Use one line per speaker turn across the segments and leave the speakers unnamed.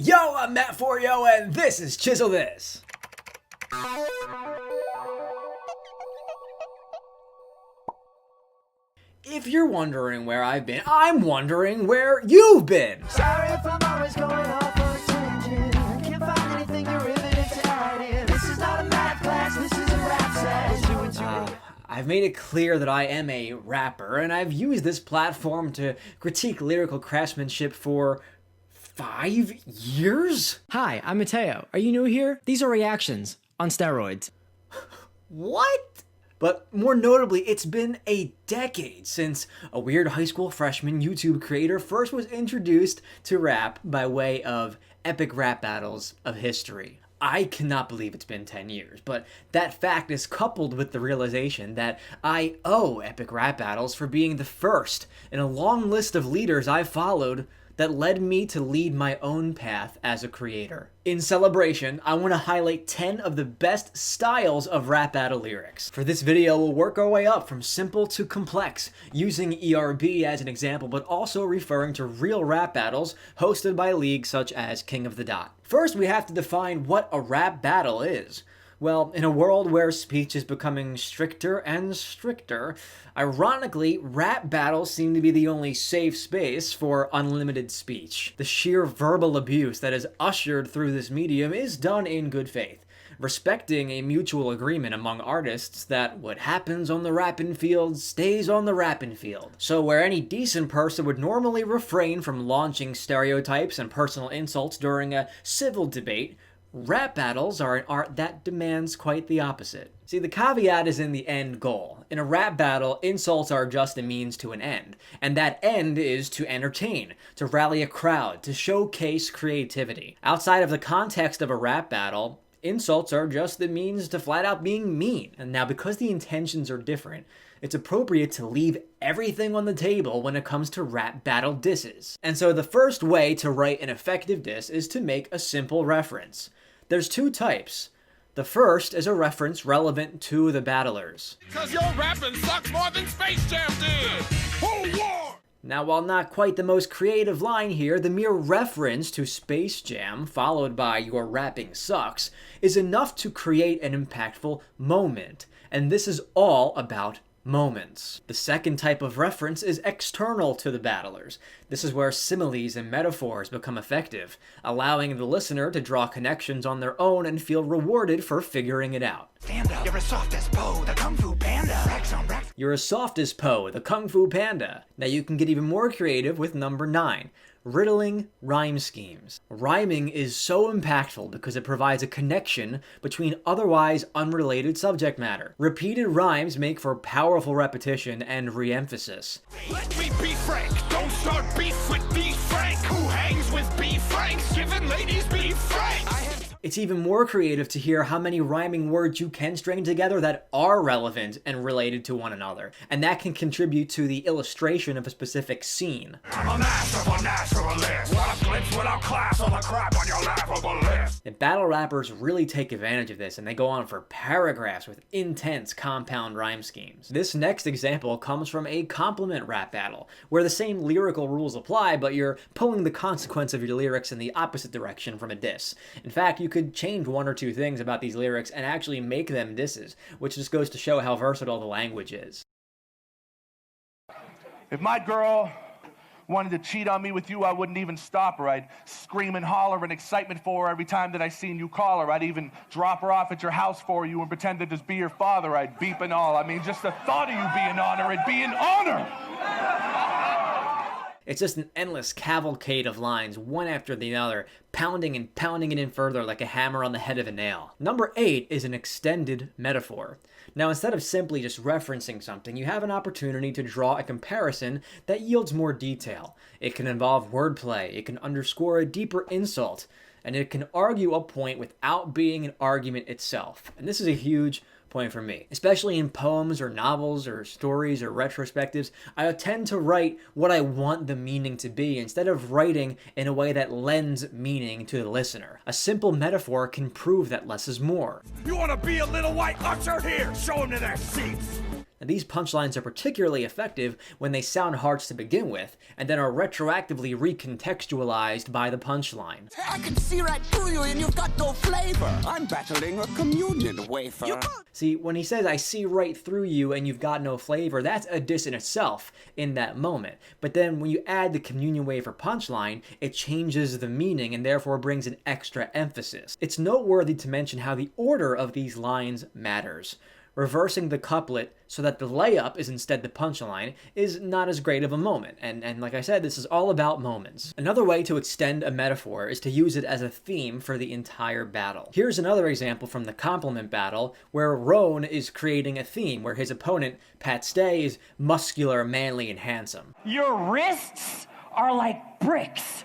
Yo, I'm Mat4yo and this is Chisel This. If you're wondering where I've been, I'm wondering where you've been.
Sorry if I'm always going off on a tangent. I can't find anything you're riveted to add in. This is not a math class, this is a rap set.
I've made it clear that I am a rapper, and I've used this platform to critique lyrical craftsmanship for 5 years?
Hi, I'm Mat4yo. Are you new here? These are reactions on steroids.
What? But more notably, it's been a decade since a weird high school freshman YouTube creator first was introduced to rap by way of epic rap battles of history. I cannot believe it's been 10 years, but that fact is coupled with the realization that I owe epic rap battles for being the first in a long list of leaders I followed that led me to lead my own path as a creator. In celebration, I want to highlight 10 of the best styles of rap battle lyrics. For this video, we'll work our way up from simple to complex, using ERB as an example, but also referring to real rap battles hosted by leagues such as King of the Dot. First, we have to define what a rap battle is. Well, in a world where speech is becoming stricter and stricter, ironically, rap battles seem to be the only safe space for unlimited speech. The sheer verbal abuse that is ushered through this medium is done in good faith, respecting a mutual agreement among artists that what happens on the rapping field stays on the rapping field. So where any decent person would normally refrain from launching stereotypes and personal insults during a civil debate, rap battles are an art that demands quite the opposite. See, the caveat is in the end goal. In a rap battle, insults are just a means to an end, and that end is to entertain, to rally a crowd, to showcase creativity. Outside of the context of a rap battle, insults are just the means to flat out being mean. And now, because the intentions are different, it's appropriate to leave everything on the table when it comes to rap battle disses. And so the first way to write an effective diss is to make a simple reference. There's two types. The first is a reference relevant to the battlers.
Because your rapping sucks more than Space Jam did! Whole war!
Now, while not quite the most creative line here, the mere reference to Space Jam, followed by "your rapping sucks," is enough to create an impactful moment. And this is all about moments. The second type of reference is external to the battlers. This is where similes and metaphors become effective, allowing the listener to draw connections on their own and feel rewarded for figuring it out.
Stand up. You're as soft as Poe, the Kung Fu Panda. Rex on Rex.
You're as soft as Poe, the Kung Fu Panda. Now you can get even more creative with number 9. Riddling rhyme schemes. Rhyming is so impactful because it provides a connection between otherwise unrelated subject matter. Repeated rhymes make for powerful repetition and re-emphasis.
Let me be frank, don't start beef with B. Frank. Who hangs with B. Franks? Giving ladies B. Franks.
It's even more creative to hear how many rhyming words you can string together that are relevant and related to one another, and that can contribute to the illustration of a specific scene.
I'm a master of a naturalist. What a glimpse without class, all the crap on your laughable list.
And battle rappers really take advantage of this, and they go on for paragraphs with intense compound rhyme schemes. This next example comes from a compliment rap battle, where the same lyrical rules apply, but you're pulling the consequence of your lyrics in the opposite direction from a diss. In fact, you could change one or two things about these lyrics and actually make them disses, which just goes to show how versatile the language is.
If my girl wanted to cheat on me with you, I wouldn't even stop her. I'd scream and holler in excitement for her every time that I seen you call her. I'd even drop her off at your house for you and pretend to just be your father. I'd beep and all. I mean, just the thought of you being on her, it'd be an honor.
It's just an endless cavalcade of lines, one after the other, pounding and pounding it in further like a hammer on the head of a nail. Number 8 is an extended metaphor. Now, instead of simply just referencing something, you have an opportunity to draw a comparison that yields more detail. It can involve wordplay, it can underscore a deeper insult, and it can argue a point without being an argument itself. And this is a huge point for me. Especially in poems or novels or stories or retrospectives, I tend to write what I want the meaning to be instead of writing in a way that lends meaning to the listener. A simple metaphor can prove that less is more.
You want to be a little white usher? Here, show them to their seats.
Now, these punchlines are particularly effective when they sound harsh to begin with, and then are retroactively recontextualized by the punchline.
I can see right through you and you've got no flavor. I'm battling a communion wafer.
See, when he says, I see right through you and you've got no flavor, that's a diss in itself in that moment. But then when you add the communion wafer punchline, it changes the meaning and therefore brings an extra emphasis. It's noteworthy to mention how the order of these lines matters. Reversing the couplet so that the layup is instead the punchline is not as great of a moment, and like I said, this is all about moments. Another way to extend a metaphor is to use it as a theme for the entire battle. Here's another example from the compliment battle, where Roan is creating a theme where his opponent, Pat Stay, is muscular, manly, and handsome.
Your wrists are like bricks.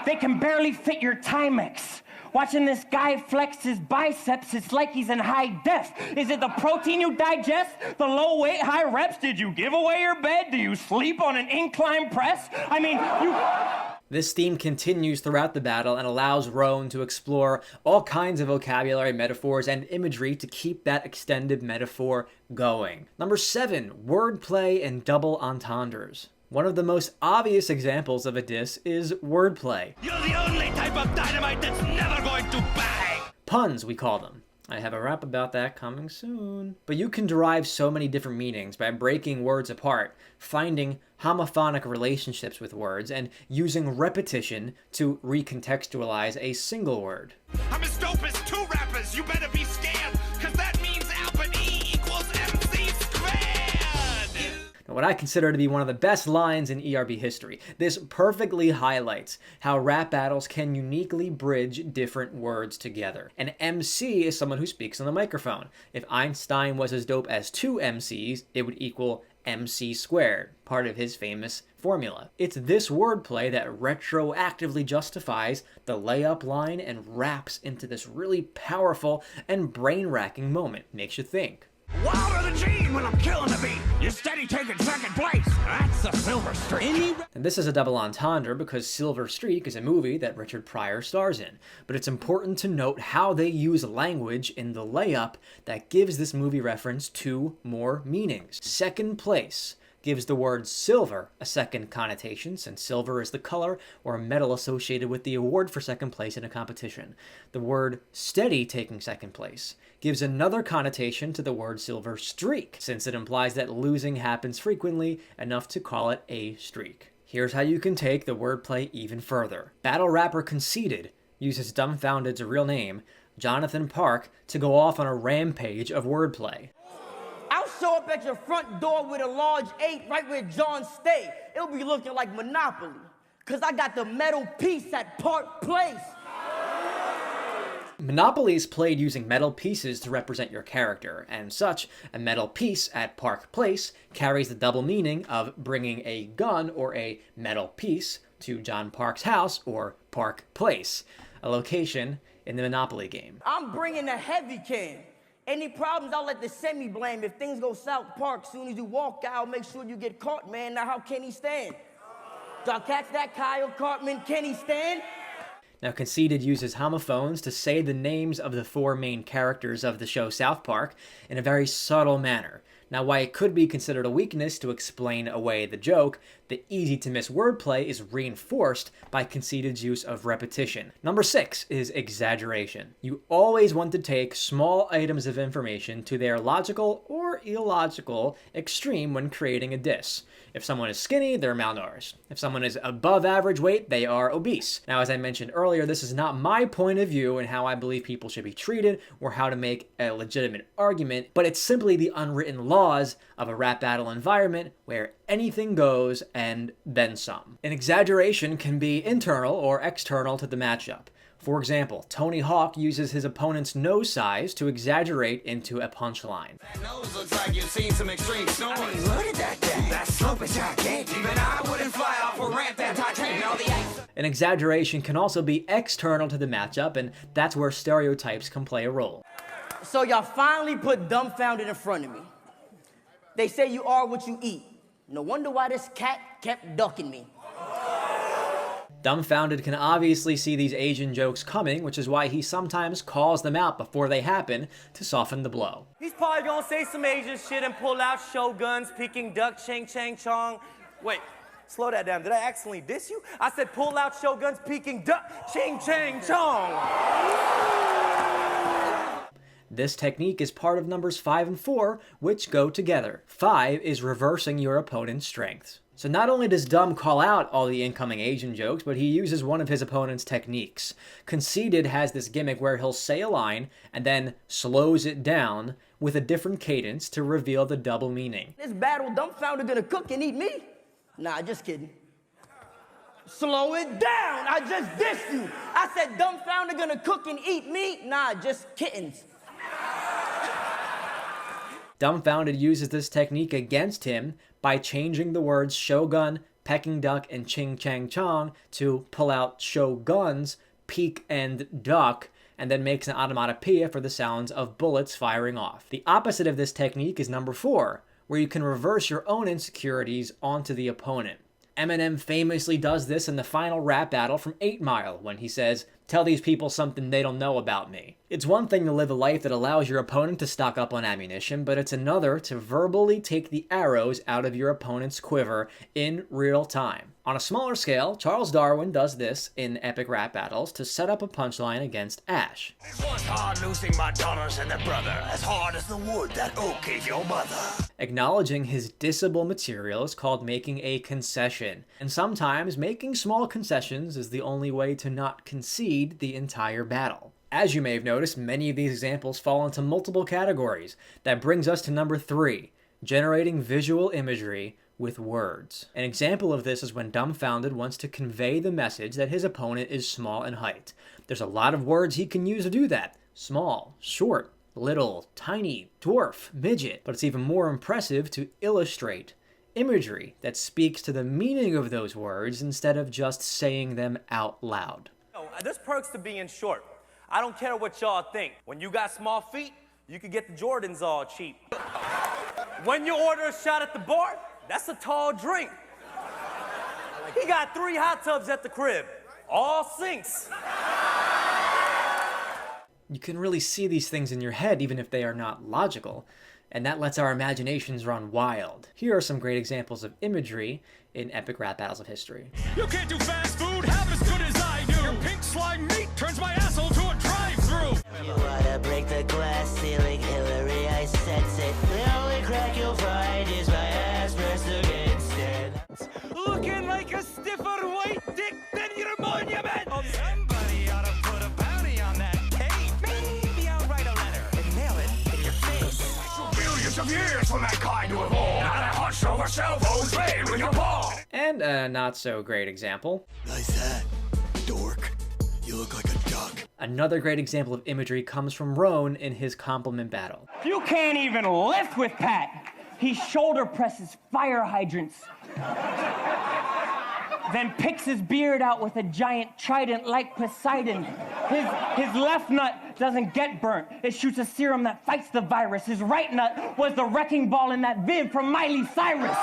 They can barely fit your Timex. Watching this guy flex his biceps, it's like he's in high def. Is it the protein you digest? The low weight, high reps? Did you give away your bed? Do you sleep on an incline press? I mean, you...
This theme continues throughout the battle and allows Roan to explore all kinds of vocabulary, metaphors, and imagery to keep that extended metaphor going. Number 7, wordplay and double entendres. One of the most obvious examples of a diss is wordplay.
You're the only type of dynamite that's never going to bang!
Puns, we call them. I have a rap about that coming soon. But you can derive so many different meanings by breaking words apart, finding homophonic relationships with words, and using repetition to recontextualize a single word.
I'm as dope as 2 rappers, you better be scared, cause that means Alpha E equals MC squared!
What I consider to be one of the best lines in ERB history. This perfectly highlights how rap battles can uniquely bridge different words together. An MC is someone who speaks on the microphone. If Einstein was as dope as 2 MCs, it would equal MC squared, part of his famous formula. It's this wordplay that retroactively justifies the layup line and wraps into this really powerful and brain-racking moment. Makes you think.
Wilder the gene when I'm killing the beat. You're steady taking second place. That's the Silver Streak.
And this is a double entendre because Silver Streak is a movie that Richard Pryor stars in. But it's important to note how they use language in the layup that gives this movie reference 2 more meanings. Second place gives the word silver a second connotation, since silver is the color or metal associated with the award for second place in a competition. The word steady taking second place gives another connotation to the word silver streak, since it implies that losing happens frequently enough to call it a streak. Here's how you can take the wordplay even further. Battle rapper Conceited uses Dumbfounded's real name, Jonathan Park, to go off on a rampage of wordplay.
I'll show up at your front door with a large 8 right where John stay. It'll be looking like Monopoly, cause I got the metal piece at Park Place.
Monopoly is played using metal pieces to represent your character, and such, a metal piece at Park Place carries the double meaning of bringing a gun or a metal piece to John Park's house or Park Place, a location in the Monopoly game.
I'm bringing a heavy can. Any problems, I'll let the semi blame. If things go South Park, soon as you walk out, make sure you get caught, man. Now how can he stand? Y'all catch that, Kyle Cartman? Can he stand?
Now, Conceited uses homophones to say the names of the 4 main characters of the show South Park in a very subtle manner. Now, while it could be considered a weakness to explain away the joke, the easy-to-miss wordplay is reinforced by Conceited's use of repetition. Number 6 is exaggeration. You always want to take small items of information to their logical or illogical extreme when creating a diss. If someone is skinny, they're malnourished. If someone is above average weight, they are obese. Now, as I mentioned earlier, this is not my point of view and how I believe people should be treated or how to make a legitimate argument, but it's simply the unwritten laws of a rap battle environment where anything goes and then some. An exaggeration can be internal or external to the matchup. For example, Tony Hawk uses his opponent's nose size to exaggerate into a punchline.
That nose looks like you've seen some extreme snoring. I mean, look at that thing. That slope is gigantic. Even I wouldn't fly off a ramp that Titanic. All the ice.
An exaggeration can also be external to the matchup, and that's where stereotypes can play a role.
So y'all finally put Dumbfounded in front of me. They say you are what you eat. No wonder why this cat kept ducking me.
Dumbfounded can obviously see these Asian jokes coming, which is why he sometimes calls them out before they happen to soften the blow.
He's probably gonna say some Asian shit and pull out shoguns, Peking duck, ching chang chong. Wait, slow that down. Did I accidentally diss you? I said pull out shoguns, Peking duck, ching chang chong.
This technique is part of numbers 5 and 4, which go together. 5 is reversing your opponent's strengths. So not only does Dumb call out all the incoming Asian jokes, but he uses one of his opponent's techniques. Conceited has this gimmick where he'll say a line and then slows it down with a different cadence to reveal the double meaning.
This battle, Dumbfounded gonna cook and eat me? Nah, just kidding. Slow it down, I just dissed you. I said Dumbfounded gonna cook and eat me? Nah, just kittens.
Dumbfounded uses this technique against him by changing the words shogun, peking duck, and ching chang chong to pull out shoguns, peek, and duck, and then makes an onomatopoeia for the sounds of bullets firing off. The opposite of this technique is number 4, where you can reverse your own insecurities onto the opponent. Eminem famously does this in the final rap battle from 8 Mile when he says, "Tell these people something they don't know about me." It's one thing to live a life that allows your opponent to stock up on ammunition, but it's another to verbally take the arrows out of your opponent's quiver in real time. On a smaller scale, Charles Darwin does this in epic rap battles to set up a punchline against Ash.
It was hard losing my daughters and their brother, as hard as the wood that oak gave your mother.
Acknowledging his dissable material is called making a concession, and sometimes making small concessions is the only way to not concede the entire battle. As you may have noticed, many of these examples fall into multiple categories. That brings us to number 3, generating visual imagery with words. An example of this is when Dumbfounded wants to convey the message that his opponent is small in height. There's a lot of words he can use to do that. Small, short, little, tiny, dwarf, midget. But it's even more impressive to illustrate imagery that speaks to the meaning of those words instead of just saying them out loud.
There's perks to being short. I don't care what y'all think. When you got small feet, you can get the Jordans all cheap. When you order a shot at the bar, that's a tall drink. He got 3 hot tubs at the crib, all sinks.
You can really see these things in your head even if they are not logical, and that lets our imaginations run wild. Here are some great examples of imagery in epic rap battles of history.
You can't do fast food half as good as I do. Your pink slime meat turns my asshole to a drive-through.
You wanna break the glass ceiling, Hillary, I sense it. The only crack you'll find is my ass pressed against it.
Looking like a stiffer white dick than your monument. Oh, somebody ought to put a bounty on that cake. Maybe I'll write a letter and mail it in your face.
Millions of years for mankind to evolve. Now that hunched over cell phones playing with your ball.
And a not so great example.
Nice hat, dork. You look like a duck.
Another great example of imagery comes from Roan in his compliment battle.
You can't even lift with Pat. He shoulder presses fire hydrants. Then picks his beard out with a giant trident like Poseidon. His left nut doesn't get burnt. It shoots a serum that fights the virus. His right nut was the wrecking ball in that vid from Miley Cyrus.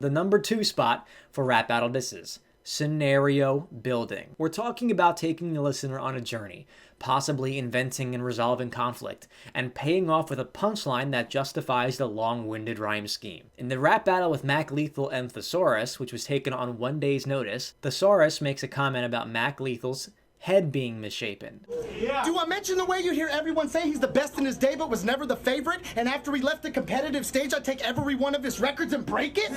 The number 2 spot for rap battle disses. Scenario building. We're talking about taking the listener on a journey, possibly inventing and resolving conflict, and paying off with a punchline that justifies the long-winded rhyme scheme. In the rap battle with Mac Lethal and Thesaurus, which was taken on 1 day's notice, Thesaurus makes a comment about Mac Lethal's head being misshapen.
Yeah. Do I mention the way you hear everyone say he's the best in his day but was never the favorite, and after he left the competitive stage I take every one of his records and break it?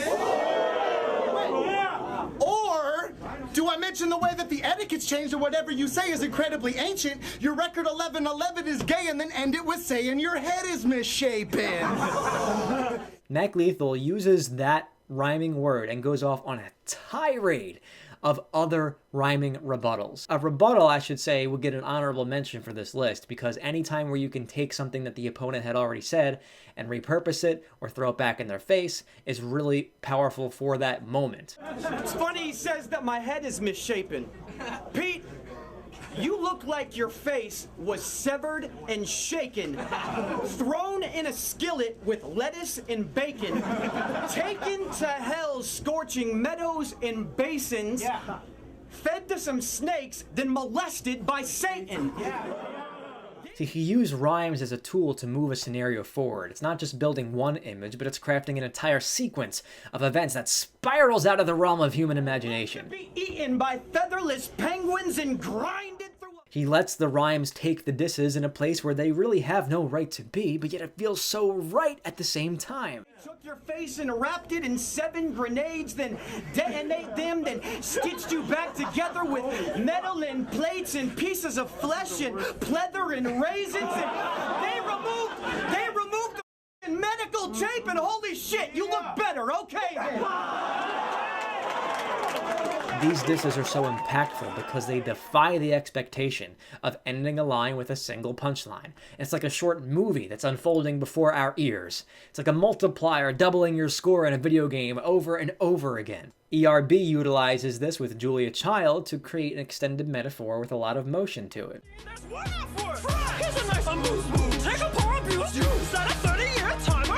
Or do I mention the way that the etiquette's changed and whatever you say is incredibly ancient? Your record 1111 is gay and then end it with saying your head is misshapen.
Mac Lethal uses that rhyming word and goes off on a tirade of other rhyming rebuttals. A rebuttal, I should say, would get an honorable mention for this list, because anytime where you can take something that the opponent had already said and repurpose it or throw it back in their face is really powerful for that moment.
It's funny he says that my head is misshapen. Pete, You look like your face was severed and shaken, thrown in a skillet with lettuce and bacon, taken to hell's scorching meadows and basins, fed to some snakes, then molested by Satan.
See, he used rhymes as a tool to move a scenario forward. It's not just building one image, but it's crafting an entire sequence of events that spirals out of the realm of human imagination.
Be eaten by featherless penguins and grinded through.
He lets the rhymes take the disses in a place where they really have no right to be, but yet it feels so right at the same time.
Took your face and wrapped it in 7 grenades, then detonate them, then stitched you back together with metal and plates and pieces of flesh and pleather and raisins, and they removed the medical tape, and holy shit, you look better, okay then.
These disses are so impactful because they defy the expectation of ending a line with a single punchline. It's like a short movie that's unfolding before our ears. It's like a multiplier doubling your score in a video game over and over again. ERB utilizes this with Julia Child to create an extended metaphor with a lot of motion to it.
Here's a nice move. Take a poor abuse. Set a 30-year timer.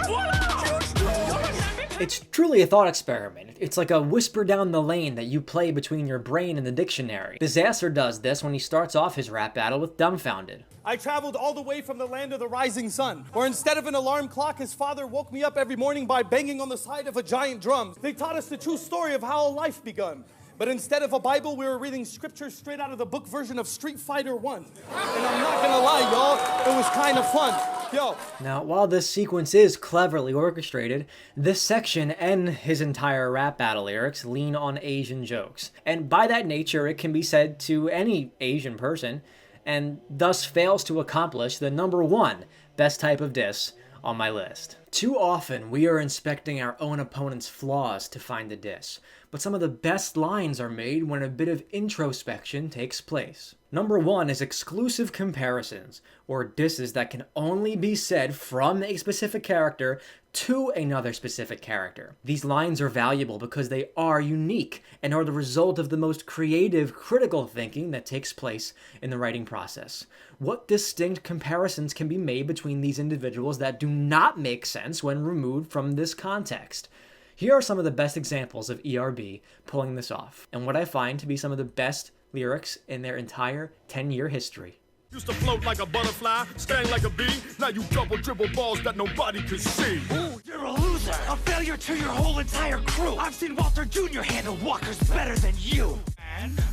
It's truly a thought experiment. It's like a whisper down the lane that you play between your brain and the dictionary. Disaster does this when he starts off his rap battle with Dumbfounded.
I traveled all the way from the land of the rising sun, where instead of an alarm clock, his father woke me up every morning by banging on the side of a giant drum. They taught us the true story of how life begun. But instead of a Bible, we were reading scripture straight out of the book version of Street Fighter 1. And I'm not gonna lie, y'all, it was kind of fun. Yo.
Now, while this sequence is cleverly orchestrated, this section and his entire rap battle lyrics lean on Asian jokes. And by that nature, it can be said to any Asian person, and thus fails to accomplish the #1 best type of diss on my list. Too often, we are inspecting our own opponent's flaws to find the diss, but some of the best lines are made when a bit of introspection takes place. #1 is exclusive comparisons, or disses that can only be said from a specific character to another specific character. These lines are valuable because they are unique and are the result of the most creative, critical thinking that takes place in the writing process. What distinct comparisons can be made between these individuals that do not make sense when removed from this context? Here are some of the best examples of ERB pulling this off, and what I find to be some of the best lyrics in their entire 10-year history.
Used to float like a butterfly, sting like a bee. Now you double dribble balls that nobody can see.
Ooh, you're a loser, a failure to your whole entire crew. I've seen Walter Jr. handle walkers better than you.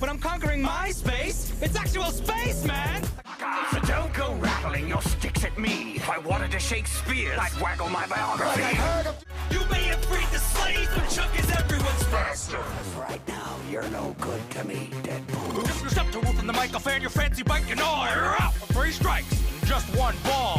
But I'm conquering my space. It's actual space, man.
So don't go rattling your sticks at me. If I wanted to Shakespeare, I'd waggle my biography.
You may have freed the slaves, but Chuck is everyone's master.
Right now, you're no good to me, Deadpool.
Step to wolf in the mic, I'll fan your fancy bike, and all you're out for 3 strikes and just 1 ball.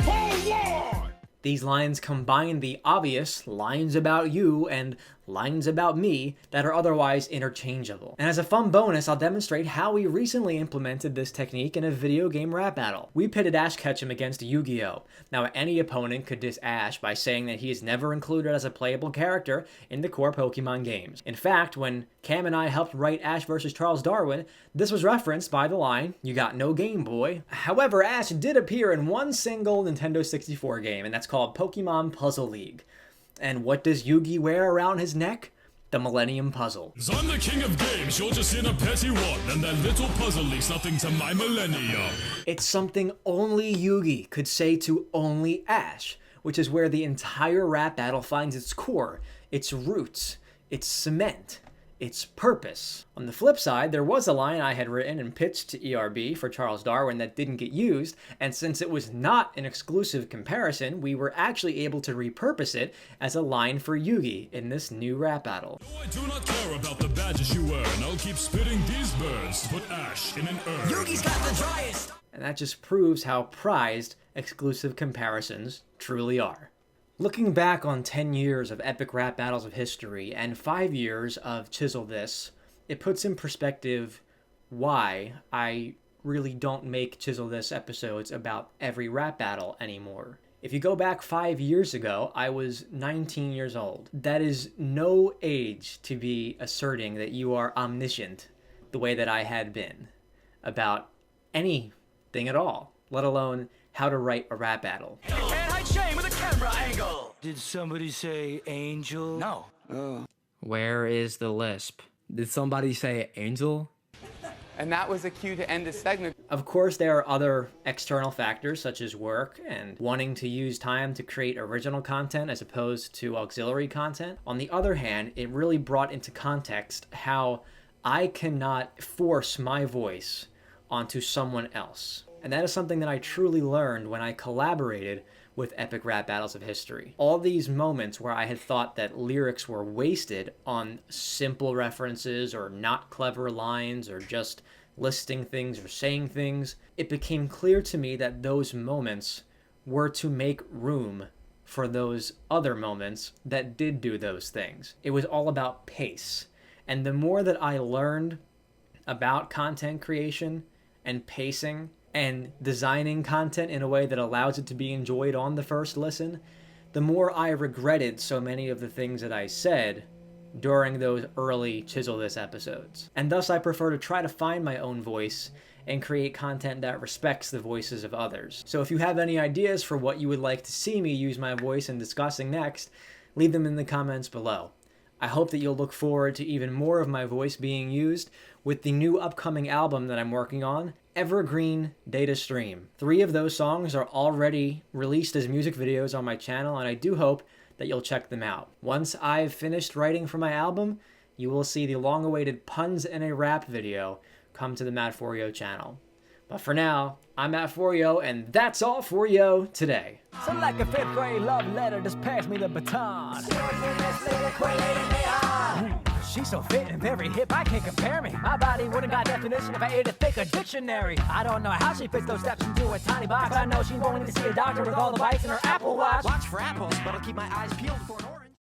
Hold on!
These lines combine the obvious lines about you and lines about me that are otherwise interchangeable. And as a fun bonus, I'll demonstrate how we recently implemented this technique in a video game rap battle. We pitted Ash Ketchum against Yu-Gi-Oh! Now, any opponent could diss Ash by saying that he is never included as a playable character in the core Pokemon games. In fact, when Cam and I helped write Ash vs. Charles Darwin, this was referenced by the line, "You got no Game Boy." However, Ash did appear in one single Nintendo 64 game, and that's called Pokemon Puzzle League. And what does Yugi wear around his neck? The Millennium Puzzle.
I'm the king of games, you're just in a petty one, and that little puzzle leaves nothing to my millennium.
It's something only Yugi could say to only Ash, which is where the entire rap battle finds its core, its roots, its cement, its purpose. On the flip side, there was a line I had written and pitched to ERB for Charles Darwin that didn't get used, and since it was not an exclusive comparison, we were actually able to repurpose it as a line for Yugi in this new rap battle.
No, I do not care about the badges you earn. I'll keep spitting these birds to put Ash in an urn.
Yugi's got the driest!
And that just proves how prized exclusive comparisons truly are. Looking back on 10 years of epic rap battles of history and 5 years of Chisel This, it puts in perspective why I really don't make Chisel This episodes about every rap battle anymore. If you go back 5 years ago, I was 19 years old. That is no age to be asserting that you are omniscient the way that I had been. about anything at all, let alone how to write a rap battle.
Can't hide shame with a camera angle. Did somebody say angel? No. Oh.
Where is the lisp? Did somebody say angel?
And that was a cue to end this segment.
Of course, there are other external factors such as work and wanting to use time to create original content as opposed to auxiliary content. On the other hand, it really brought into context how I cannot force my voice onto someone else. And that is something that I truly learned when I collaborated with Epic Rap Battles of History. All these moments where I had thought that lyrics were wasted on simple references or not clever lines or just listing things or saying things, it became clear to me that those moments were to make room for those other moments that did do those things. It was all about pace. And the more that I learned about content creation and pacing and designing content in a way that allows it to be enjoyed on the first listen, the more I regretted so many of the things that I said during those early Chisel This episodes. And thus I prefer to try to find my own voice and create content that respects the voices of others. So if you have any ideas for what you would like to see me use my voice in discussing next, leave them in the comments below. I hope that you'll look forward to even more of my voice being used with the new upcoming album that I'm working on, Evergreen Datastream. 3 of those songs are already released as music videos on my channel, and I do hope that you'll check them out. Once I've finished writing for my album, you will see the long-awaited Puns in a Rap video come to the Mat4yo channel. But for now, I'm Mat4yo, and that's all for yo today.
So like a 5th grade love letter, just pass me the baton. She's so fit and very hip, I can't compare me. My body wouldn't got definition if I ate a thicker dictionary. I don't know how she fits those steps into a tiny box, but I know she's going to see a doctor with all the bites in her Apple Watch.
Watch for apples, but I'll keep my eyes peeled for an